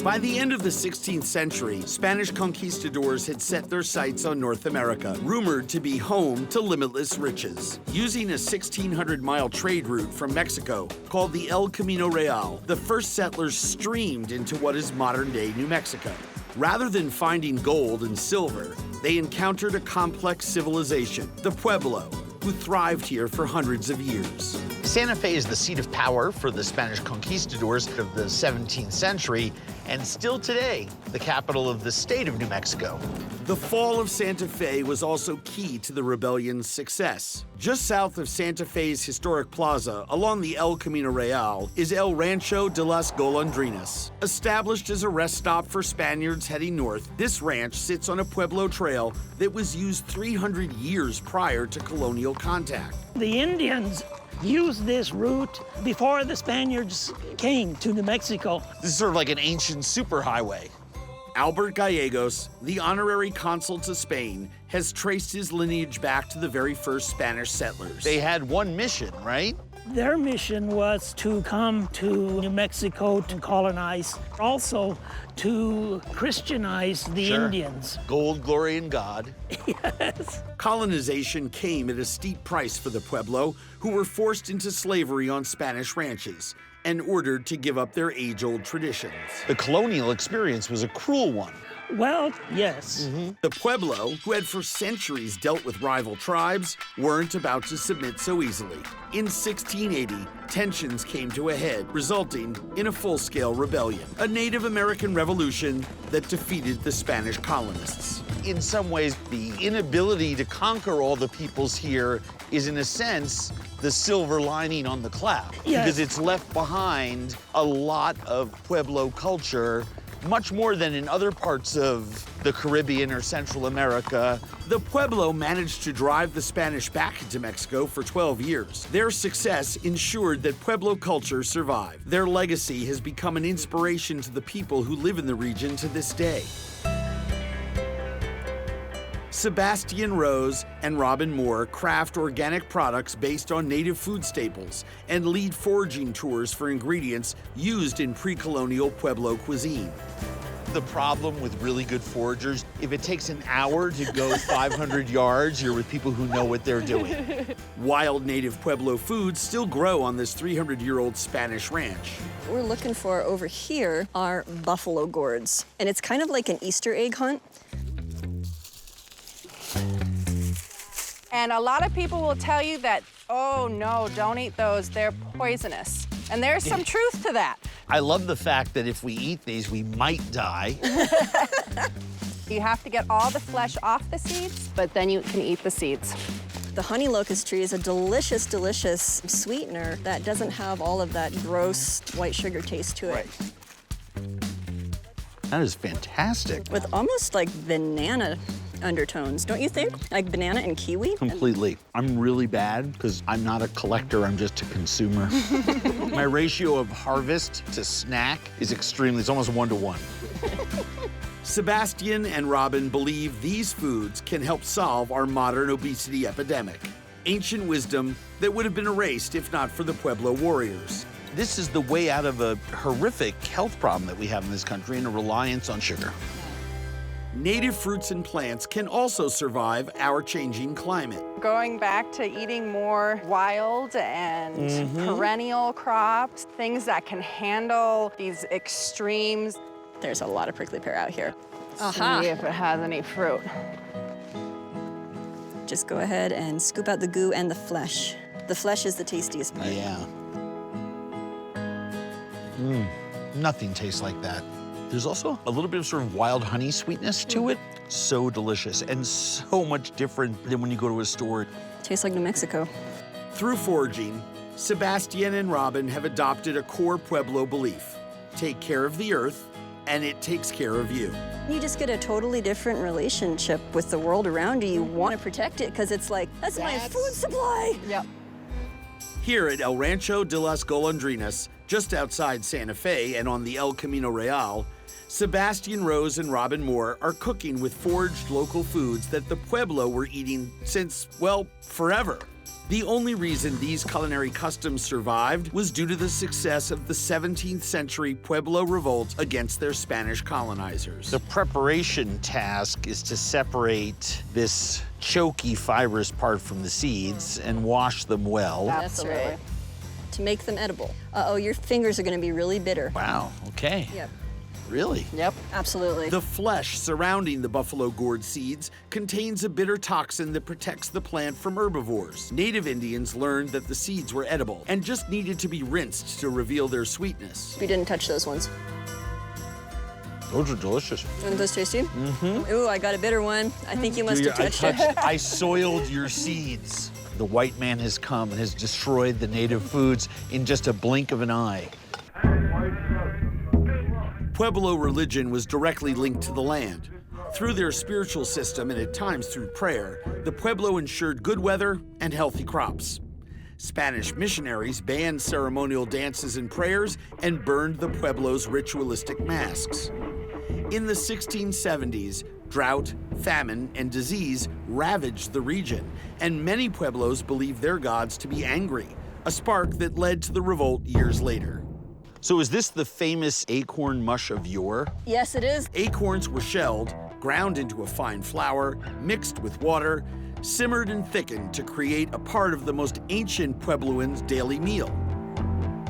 By the end of the 16th century, Spanish conquistadors had set their sights on North America, rumored to be home to limitless riches. Using a 1,600-mile trade route from Mexico, called the El Camino Real, the first settlers streamed into what is modern-day New Mexico. Rather than finding gold and silver, they encountered a complex civilization, the Pueblo, who thrived here for hundreds of years. Santa Fe is the seat of power for the Spanish conquistadors of the 17th century, and still today, the capital of the state of New Mexico. The fall of Santa Fe was also key to the rebellion's success. Just south of Santa Fe's historic plaza, along the El Camino Real, is El Rancho de las Golondrinas. Established as a rest stop for Spaniards heading north, this ranch sits on a Pueblo trail that was used 300 years prior to colonial contact. The Indians used this route before the Spaniards came to New Mexico. This is sort of like an ancient superhighway. Albert Gallegos, the honorary consul to Spain, has traced his lineage back to the very first Spanish settlers. They had one mission, right? Their mission was to come to New Mexico to colonize, also to Christianize the Indians. Gold, glory, and God. Yes. Colonization came at a steep price for the Pueblo, who were forced into slavery on Spanish ranches and ordered to give up their age-old traditions. The colonial experience was a cruel one. Well, yes. The Pueblo, who had for centuries dealt with rival tribes, weren't about to submit so easily. In 1680, tensions came to a head, resulting in a full-scale rebellion, a Native American revolution that defeated the Spanish colonists. In some ways, the inability to conquer all the peoples here is, in a sense, the silver lining on the cloud. Yes. Because it's left behind a lot of Pueblo culture, much more than in other parts of the Caribbean or Central America. The Pueblo managed to drive the Spanish back into Mexico for 12 years. Their success ensured that Pueblo culture survived. Their legacy has become an inspiration to the people who live in the region to this day. Cebastian Rose and Robin Moore craft organic products based on native food staples and lead foraging tours for ingredients used in pre-colonial Pueblo cuisine. The problem with really good foragers, if it takes an hour to go 500 yards, you're with people who know what they're doing. Wild native Pueblo foods still grow on this 300-year-old Spanish ranch. What we're looking for over here are buffalo gourds, and it's kind of like an Easter egg hunt. And a lot of people will tell you that, oh no, don't eat those, they're poisonous. And there's some truth to that. I love the fact that if we eat these, we might die. You have to get all the flesh off the seeds, but then you can eat the seeds. The honey locust tree is a delicious, delicious sweetener that doesn't have all of that gross white sugar taste to it. That is fantastic. With almost like banana undertones, don't you think? Like banana and kiwi? Completely. I'm really bad because I'm not a collector, I'm just a consumer. My ratio of harvest to snack is extremely, it's almost 1-to-1. Cebastian and Robin believe these foods can help solve our modern obesity epidemic, ancient wisdom that would have been erased if not for the Pueblo warriors. This is the way out of a horrific health problem that we have in this country and a reliance on sugar. Native fruits and plants can also survive our changing climate. Going back to eating more wild and perennial crops, things that can handle these extremes. There's a lot of prickly pear out here. See if it has any fruit. Just go ahead and scoop out the goo and the flesh. The flesh is the tastiest part. Yeah. Nothing tastes like that. There's also a little bit of sort of wild honey sweetness to it. So delicious and so much different than when you go to a store. Tastes like New Mexico. Through foraging, Cebastian and Robin have adopted a core Pueblo belief. Take care of the earth, and it takes care of you. You just get a totally different relationship with the world around you. You want to protect it because it's like, that's my food supply. Yep. Here at El Rancho de las Golondrinas, just outside Santa Fe and on the El Camino Real, Cebastian Rose and Robin Moore are cooking with foraged local foods that the Pueblo were eating since, well, forever. The only reason these culinary customs survived was due to the success of the 17th century Pueblo revolt against their Spanish colonizers. The preparation task is to separate this choky fibrous part from the seeds and wash them well. That's right. To make them edible. Uh-oh, your fingers are gonna be really bitter. Wow, okay. Yep. Really? Yep, absolutely. The flesh surrounding the buffalo gourd seeds contains a bitter toxin that protects the plant from herbivores. Native Indians learned that the seeds were edible and just needed to be rinsed to reveal their sweetness. We didn't touch those ones. Those are delicious. Aren't those tasty? Mm-hmm. Ooh, I got a bitter one. I think you must have touched it. I soiled your seeds. The white man has come and has destroyed the native foods in just a blink of an eye. Pueblo religion was directly linked to the land. Through their spiritual system and at times through prayer, the Pueblo ensured good weather and healthy crops. Spanish missionaries banned ceremonial dances and prayers and burned the Pueblo's ritualistic masks. In the 1670s, drought, famine, and disease ravaged the region, and many Pueblos believed their gods to be angry, a spark that led to the revolt years later. So is this the famous acorn mush of yore? Yes, it is. Acorns were shelled, ground into a fine flour, mixed with water, simmered and thickened to create a part of the most ancient Puebloans' daily meal.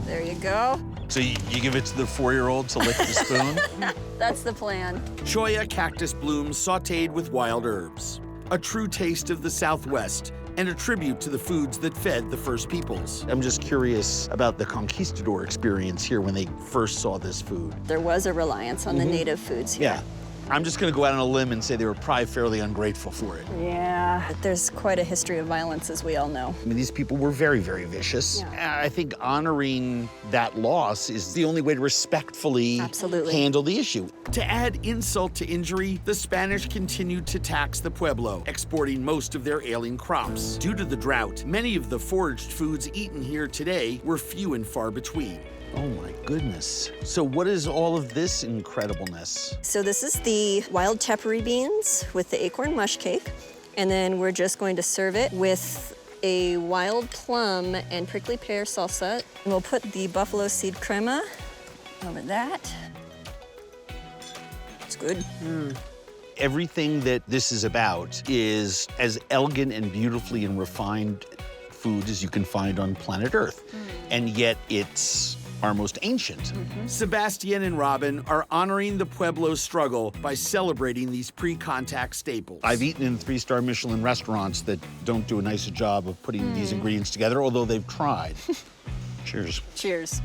There you go. So you give it to the 4-year-old to lick the spoon? That's the plan. Cholla cactus blooms sautéed with wild herbs. A true taste of the Southwest and a tribute to the foods that fed the first peoples. I'm just curious about the conquistador experience here when they first saw this food. There was a reliance on the native foods here. Yeah. I'm just gonna go out on a limb and say they were probably fairly ungrateful for it. Yeah. But there's quite a history of violence, as we all know. I mean, these people were very, very vicious. Yeah. I think honoring that loss is the only way to respectfully Absolutely. handle the issue. To add insult to injury, the Spanish continued to tax the Pueblo, exporting most of their ailing crops. Due to the drought, many of the foraged foods eaten here today were few and far between. Oh my goodness. So what is all of this incredibleness? So this is the wild temprie beans with the acorn mush cake. And then we're just going to serve it with a wild plum and prickly pear salsa. And we'll put the buffalo seed crema over that. It's good. Everything that this is about is as elegant and beautifully and refined food as you can find on planet Earth. And yet it's our most ancient. Cebastian and Robin are honoring the Pueblo's struggle by celebrating these pre-contact staples. I've eaten in 3-star Michelin restaurants that don't do a nicer job of putting these ingredients together, although they've tried. Cheers. Cheers.